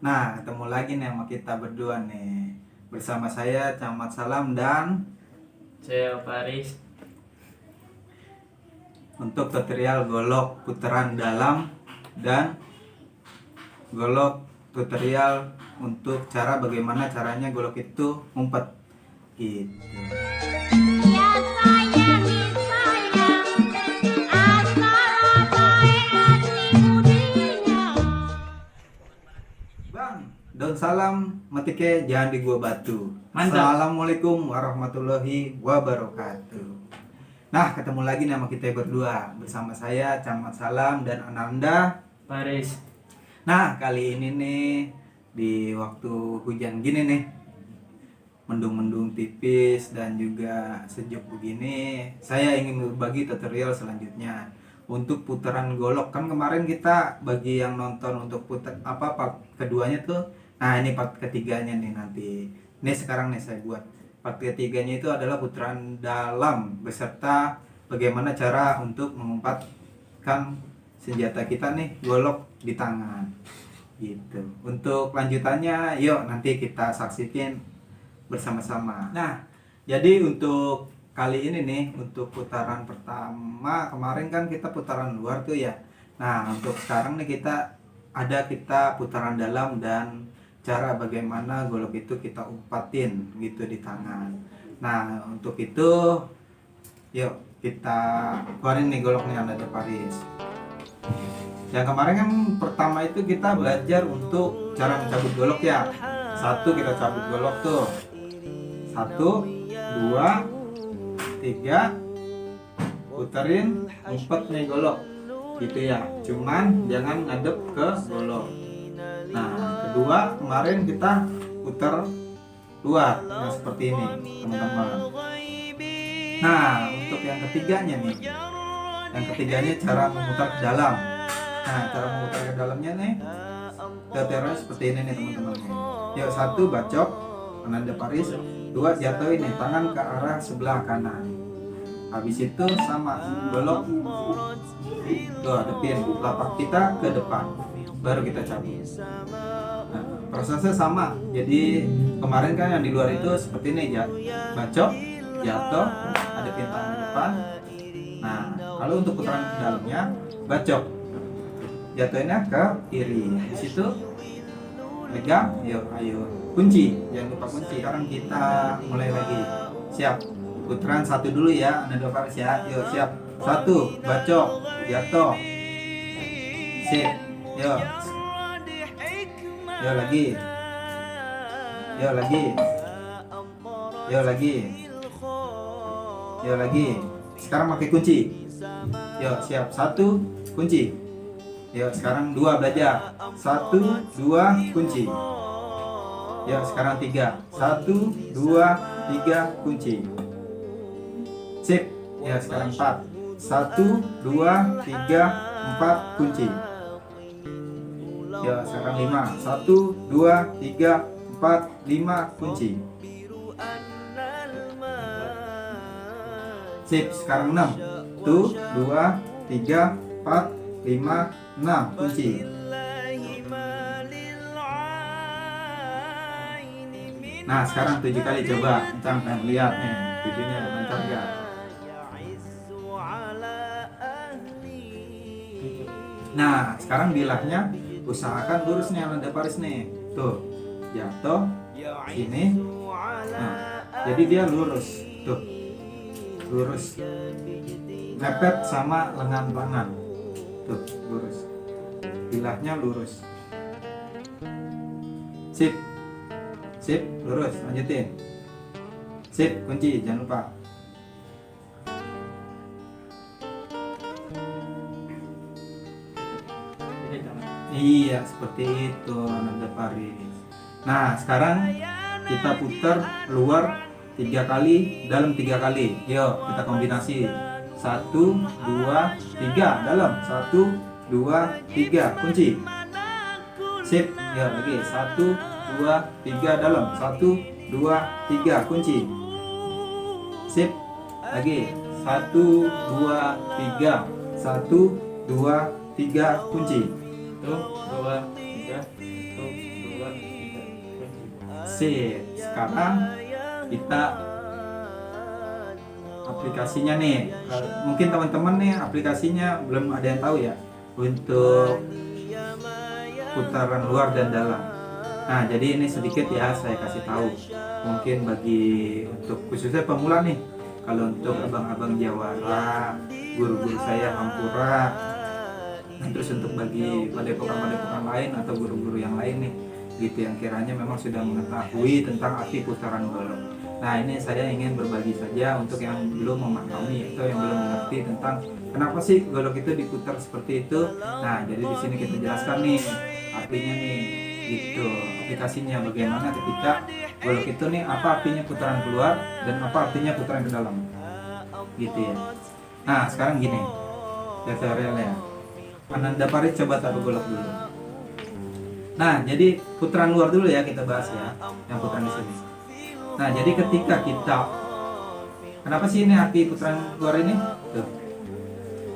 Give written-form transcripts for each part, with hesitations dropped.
Nah, ketemu lagi nih sama kita berdua nih. Bersama saya Camat Salam dan Saya Paris. untuk tutorial golok putaran dalam dan golok tutorial untuk cara bagaimana caranya golok itu ngumpet gitu. Ya sayangi sayang, asal baik hati budinya. Bang, daun salam metike jangan di gua batu. Mantap. Assalamualaikum warahmatullahi wabarakatuh. Nah, ketemu lagi nih sama kita berdua bersama saya Camat Salam dan Ananda. Paris. Nah, kali ini nih di waktu hujan gini nih, mendung-mendung tipis dan juga sejuk begini, saya ingin berbagi tutorial selanjutnya untuk putaran golok. Kan kemarin kita bagi yang nonton untuk putar part keduanya tuh. Nah, ini part ketiganya nih nanti. Ini sekarang nih saya buat part ketiganya itu adalah putaran dalam beserta bagaimana cara untuk mengempatkan senjata kita nih golok di tangan gitu. Untuk lanjutannya yuk nanti kita saksikan bersama-sama. Nah, jadi untuk kali ini nih untuk putaran pertama kemarin kan kita putaran luar tuh ya. Nah, untuk sekarang nih kita putaran dalam dan cara bagaimana golok itu kita umpatin gitu di tangan. Nah, untuk itu yuk kita keluarin nih goloknya yang ada Paris. Yang kemarin kan pertama itu kita belajar untuk cara mencabut golok ya. Satu kita cabut golok tuh. 1, 2, 3, puterin, ngumpet nih golok gitu ya. Cuman jangan ngadep ke golok. Nah, kedua kemarin kita putar luar, nah seperti ini teman-teman. Nah, untuk yang ketiganya nih, cara memutar ke dalam. Nah, cara memutar ke dalamnya nih tutorialnya seperti ini nih teman-teman. Yuk, 1 bacok Ananda Paris, 2 jatuhin nih tangan ke arah sebelah kanan. Habis itu sama golok tuh hadepin telapak kita ke depan, baru kita cabut. Nah, prosesnya sama. Jadi kemarin kan yang di luar itu seperti ini ya, bacok, jatuh, hadepin tangan ke depan. Nah, kalau untuk putaran ke dalamnya bacok, jatuhinnya ke kiri. Di situ pegang, yuk ayo kunci, jangan lupa kunci. Sekarang kita mulai lagi. Siap, putaran 1 dulu ya, Anda dua Paris ya. Yuk siap, 1 bacok, jatuh, sip, yuk lagi, yuk lagi, yuk lagi, yuk lagi. Sekarang pakai kunci. Yuk siap, 1 kunci. Yuk sekarang 2 belajar. 1, 2 kunci. Yuk sekarang 3. 1, 2, 3 kunci. Sip. Ya sekarang 4. 1, 2, 3, 4 kunci. Ya sekarang 5. 1, 2, 3, 4, 5 kunci. Sip, sekarang 6. 1, 2, 3, 4, 5, 6 kunci. Nah, sekarang 7 kali coba. Encang pengen lihat nih videonya lancar gak? Nah, sekarang bilahnya usahakan lurus nih Ananda Paris nih. Tuh, jatuh sini. Nah, jadi dia lurus. Tuh, lurus. Mepet sama lengan tangan. Tuh, lurus. Bilahnya lurus. Sip. Sip, lurus, lanjutin. Sip, kunci, jangan lupa. Iya, seperti itu Ananda Paris. Nah, sekarang kita putar luar 3 kali, dalam 3 kali. Yuk, kita kombinasi. 1, 2, 3 dalam. 1, 2, 3 kunci. Sip, ya lagi. 1, 2, 3 dalam. 1, 2, 3 kunci. Sip, lagi. 1, 2, 3. 1, 2, 3 kunci. 1, 2, 3. 1, 2, Sip. Sekarang kita aplikasinya nih. Mungkin teman-teman nih aplikasinya belum ada yang tahu ya untuk putaran luar dan dalam. Nah, jadi ini sedikit ya saya kasih tahu. Mungkin bagi untuk khususnya pemula nih. Kalau untuk abang-abang Jawara, guru-guru saya Hampura, nah, terus untuk bagi padepokan-padepokan lain atau guru-guru yang lain nih, gitu yang kiranya memang sudah mengetahui tentang arti putaran golok. Nah, ini saya ingin berbagi saja untuk yang belum memahami atau yang belum mengerti tentang kenapa sih golok itu diputar seperti itu. Nah, jadi di sini kita jelaskan nih artinya nih, gitu aplikasinya bagaimana ketika golok itu nih apa artinya putaran keluar dan apa artinya putaran ke dalam, gitu ya. Nah, sekarang gini tutorialnya. Ananda Paris coba taruh golok dulu. Nah, jadi putaran luar dulu ya kita bahas ya, yang putaran di sini. Nah, jadi ketika kita, kenapa sih ini arti putaran luar ini? Tuh.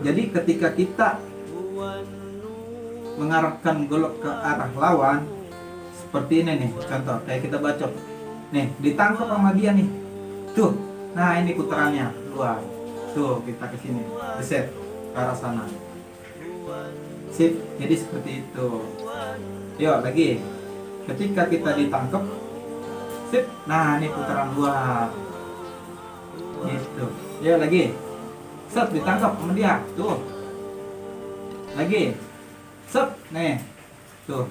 Jadi ketika kita mengarahkan golok ke arah lawan, seperti ini nih, contoh kayak kita bacok. Nih, ditangkap sama dia nih. Tuh. Nah, ini putarannya luar. Tuh, kita ke sini. Beset ke arah sana. Sip, jadi seperti itu. Yuk lagi. Ketika kita ditangkap, sip. Nah, ini putaran luar. Gitu. Yuk lagi. Set, ditangkap sama dia. Tuh. Lagi. Set, nih. Tuh.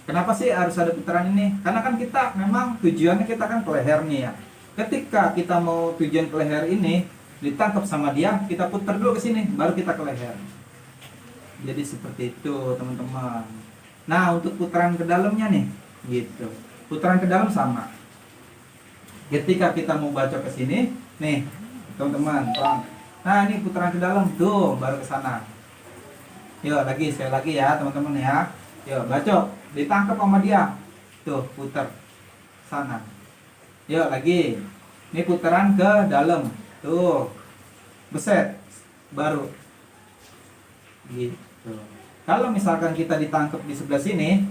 Kenapa sih harus ada putaran ini? Karena kan kita memang tujuannya kita kan ke leher nih ya. Ketika kita mau tujuan ke leher ini, ditangkap sama dia, kita putar dulu ke sini, baru kita ke leher. Jadi seperti itu teman-teman. Nah, untuk putaran ke dalamnya nih, gitu. Putaran ke dalam sama. Ketika kita mau baca ke sini, nih, teman-teman, nah ini putaran ke dalam, tuh, baru ke sana. Yuk lagi, sekali lagi ya teman-teman ya. Yuk, bacok, ditangkap sama dia. Tuh, putar sana. Yuk lagi. Ini putaran ke dalam. Tuh. Beset. Baru. Gitu. Kalau misalkan kita ditangkap di sebelah sini.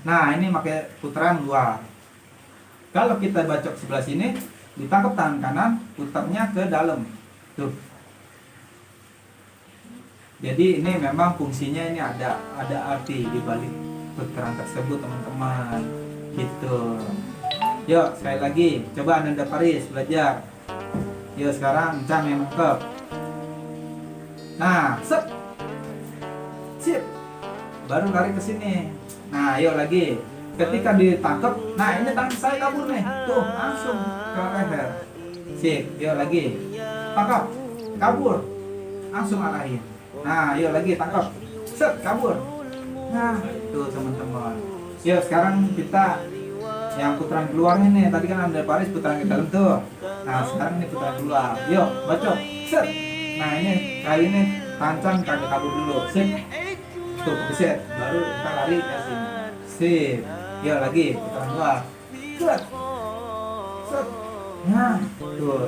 Nah, ini pakai putaran luar. Kalau kita bacok sebelah sini, ditangkap tangan kanan, putarnya ke dalam. Tuh. Jadi ini memang fungsinya ini ada arti di balik putaran tersebut teman-teman, gitu. Yuk sekali lagi, coba Ananda Paris belajar. Yuk sekarang Cam yang nangkep. Nah, set, sip, baru lari ke sini. Nah, yuk lagi. Ketika ditangkap, nah ini tangan saya kabur nih, tuh langsung ke leher. Sip, yuk lagi. Tangkap, kabur, langsung arahin. Nah, yuk lagi tangkap. Set, kabur. Nah, tuh teman-teman. Yuk sekarang kita yang putaran keluarnya nih. Tadi kan Ananda Paris putaran ke dalam tuh. Nah, sekarang ini putaran keluar. Yuk, bacok. Set. Nah, ini kali ini tancang kaki kabur dulu. Sip. Tuh, kebeset. Baru kita lari ke sini. Sip. Yuk lagi putaran keluar. Set. Set. Nah, tuh.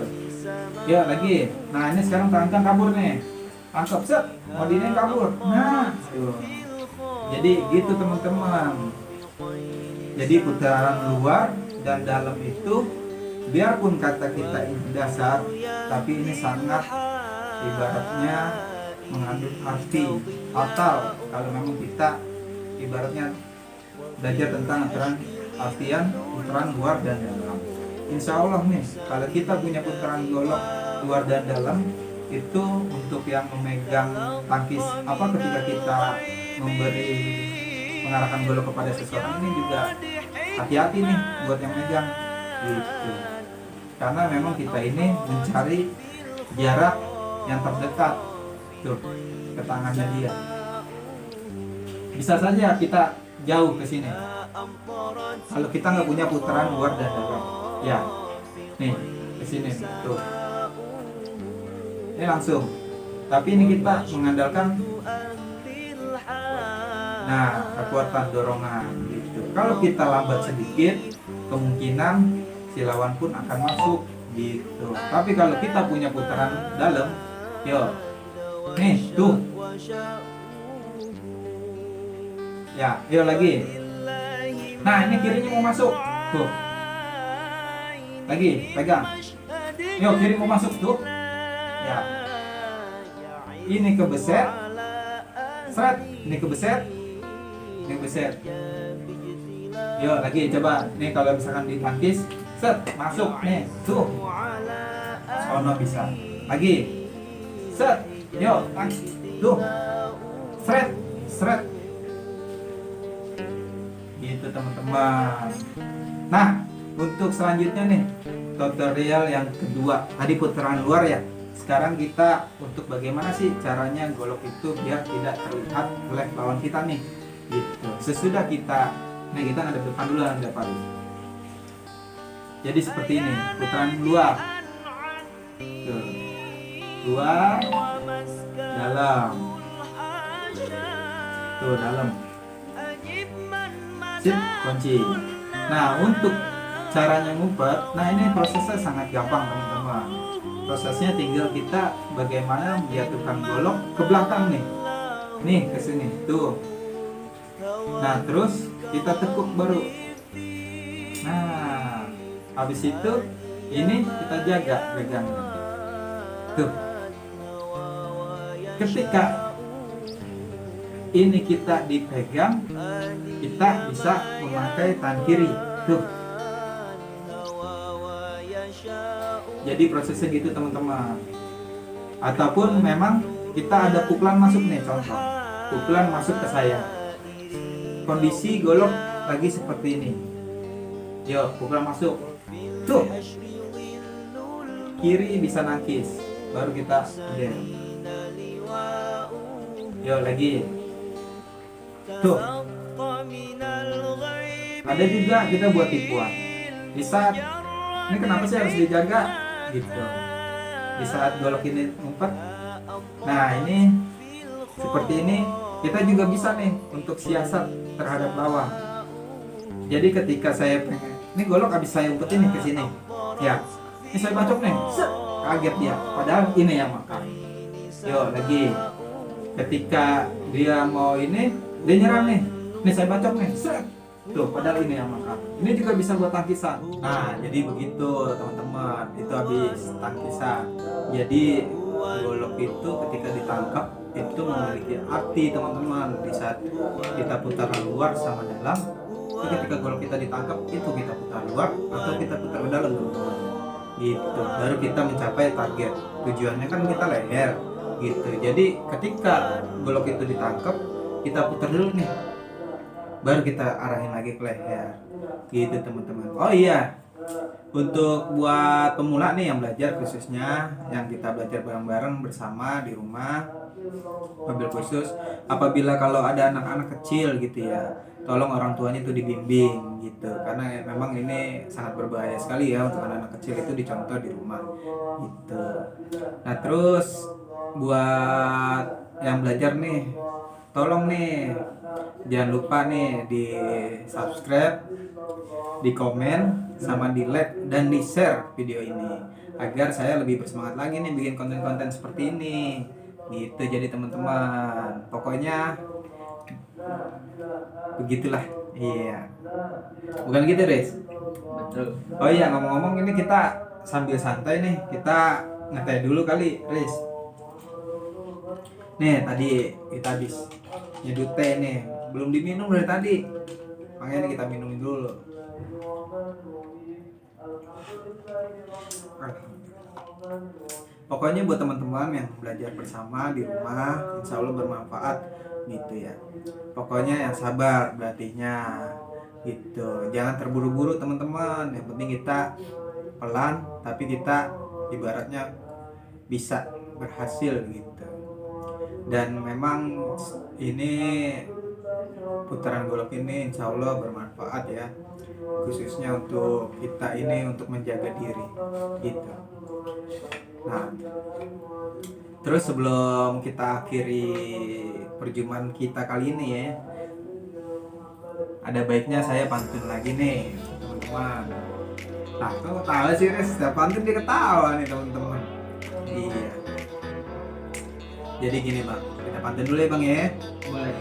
Yuk lagi. Nah, ini sekarang tancang kabur nih. Tangkap, set, mau dinin kabur. Nah, tuh. Jadi gitu teman-teman. Jadi putaran luar dan dalam itu, biarpun kata kita ini dasar, tapi ini sangat ibaratnya mengandung arti. Atau kalau memang kita ibaratnya belajar tentang artian putaran luar dan dalam. Insya Allah nih, kalau kita punya putaran golok luar dan dalam, itu untuk yang memegang tangkis ketika kita mengarahkan golok kepada seseorang ini juga hati-hati nih buat yang megang, gitu. Karena memang kita ini mencari jarak yang terdekat tuh ke tangannya dia. Bisa saja kita jauh ke sini. Kalau kita nggak punya putaran luar dan dalam, ya, nih ke sini tuh. Ini langsung. Tapi ini kita mengandalkan kekuatan dorongan gitu. Kalau kita lambat sedikit, kemungkinan si lawan pun akan masuk gitu. Tapi kalau kita punya putaran dalam, yuk. Nih, tuh. Ya, yuk lagi. Nah, ini kirinya mau masuk. Tuh. Lagi, pegang. Yuk, kiri mau masuk tuh. Ya. Ini kebeset. Seret, ini kebeset. Ini kebeset. Yuk, lagi coba. Nih kalau misalkan ditangkis, set, masuk nih. Tuh. Sono bisa. Lagi. Set. Yuk, tangkis. Tuh. Seret, seret. Gitu teman-teman. Nah, untuk selanjutnya nih tutorial yang kedua. Tadi putaran luar ya. Sekarang kita untuk bagaimana sih caranya golok itu biar tidak terlihat oleh lawan kita nih. Gitu. Sesudah kita, nih kita ngadep depan dulu, ngadep depan. Jadi seperti ini, putaran luar. Tuh. Luar, dalam. Tuh, dalam. Sip, kunci. Nah, untuk caranya ngumpet, nah ini prosesnya sangat gampang teman-teman. Prosesnya tinggal kita bagaimana menjatuhkan golok ke belakang nih ke sini, tuh. Nah, terus kita tekuk baru. Nah, habis itu ini kita jaga pegang. Tuh. Ketika ini kita dipegang, kita bisa memakai tangan kiri. Tuh. Jadi prosesnya gitu teman-teman. Ataupun memang kita ada pukulan masuk nih, contoh. Pukulan masuk ke saya. Kondisi golok lagi seperti ini. Yuk, pukulan masuk. Tuh. Kiri bisa nangkis. Baru kita udah. Yuk lagi. Tuh. Ada juga kita buat tipuan. Di saat ini kenapa sih harus dijaga gitu. Di saat golok ini ngumpet. Nah, ini seperti ini kita juga bisa nih untuk siasat terhadap lawan. Jadi ketika saya pengen, ini golok habis saya umpetin nih ke sini. Ya. Ini saya bacok nih. Set, kaget dia. Padahal ini yang makan. Yuk lagi. Ketika dia mau ini, dia nyerang nih. Ini saya bacok nih. Set. Tuh, padahal ini yang makan. Ini juga bisa buat tangkisan. Nah, jadi begitu teman-teman. Itu habis tangkisan. Jadi golok itu ketika ditangkap itu memiliki arti teman-teman. Di saat kita putaran luar sama dalam, itu ketika golok kita ditangkap itu kita putar luar atau kita putar ke dalam teman-teman. Gitu. Baru kita mencapai target. Tujuannya kan kita leher. Gitu. Jadi ketika golok itu ditangkap, kita putar dulu nih. Baru kita arahin lagi ke leher. Gitu teman-teman. Oh iya, untuk buat pemula nih yang belajar khususnya, yang kita belajar bareng-bareng bersama di rumah, mobil khusus, apabila kalau ada anak-anak kecil gitu ya, tolong orang tuanya itu dibimbing gitu, karena memang ini sangat berbahaya sekali ya untuk anak-anak kecil itu dicontoh di rumah gitu. Nah terus buat yang belajar nih, tolong nih jangan lupa nih di subscribe, di komen, sama di like dan di share video ini agar saya lebih bersemangat lagi nih bikin konten-konten seperti ini gitu. Jadi teman-teman pokoknya begitulah. Iya, bukan gitu Riz? Betul. Oh iya, ngomong-ngomong ini kita sambil santai nih, kita ngeteh dulu kali Riz. Nih tadi kita habis nyeduh teh nih, belum diminum dari tadi, makanya kita minum dulu. Pokoknya buat teman-teman yang belajar bersama di rumah, insya Allah bermanfaat gitu ya. Pokoknya yang sabar berartinya gitu, jangan terburu-buru teman-teman. Yang penting kita pelan, tapi kita ibaratnya bisa berhasil gitu. Dan memang ini putaran golok ini insya Allah bermanfaat ya, khususnya untuk kita ini untuk menjaga diri gitu. Nah terus sebelum kita akhiri perjumpaan kita kali ini ya, ada baiknya saya pantun lagi nih teman-teman. Nah kamu tahu sih Res, setiap pantun dia ketawa nih teman-teman. Iya. Jadi gini bang, kita pantun dulu ya bang ya. Boleh.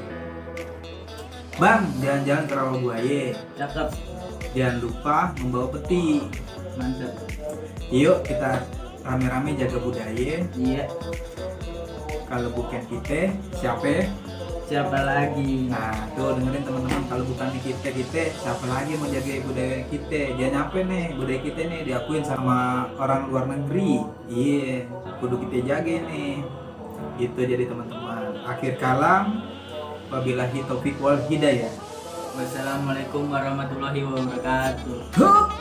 Bang, jalan-jalan ke Rawabuaya. Cakep. Jangan lupa membawa peti. Mantap. Yuk kita rame-rame jaga budaya. Iya. Kalau bukan kita, siapa? Siapa lagi? Nah, tuh dengerin teman-teman, kalau bukan kita, siapa lagi mau jaga budaya kita? Jangan nyampe nih budaya kita nih diakuin sama orang luar negeri. Iya, kudu kita jaga nih. Gitu jadi teman-teman. Akhir kalam, wabillahi taufiq wal hidayah. Wassalamualaikum warahmatullahi wabarakatuh. Hup!